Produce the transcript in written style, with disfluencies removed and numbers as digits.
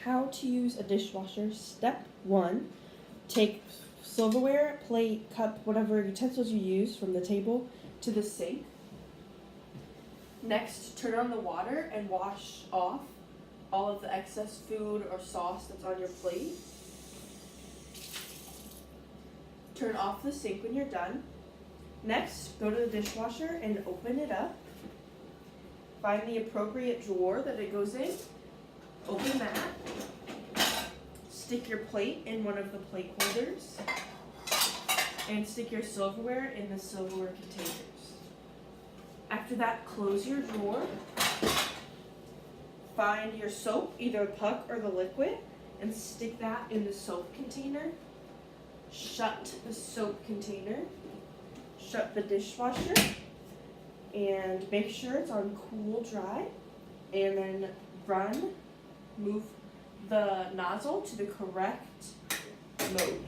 How to use a dishwasher. Step 1, take silverware, plate, cup, whatever utensils you use from the table to the sink. Next, turn on the water and wash off all of the excess food or sauce that's on your plate. Turn off the sink when you're done. Next, go to the dishwasher and open it up. Find the appropriate drawer that it goes in. Open that. Stick your plate in one of the plate holders. And stick your silverware in the silverware containers. After that, close your drawer. Find your soap, either puck or the liquid, and stick that in the soap container. Shut the soap container. Shut the dishwasher. And make sure it's on cool dry. And then move the nozzle to the correct mode.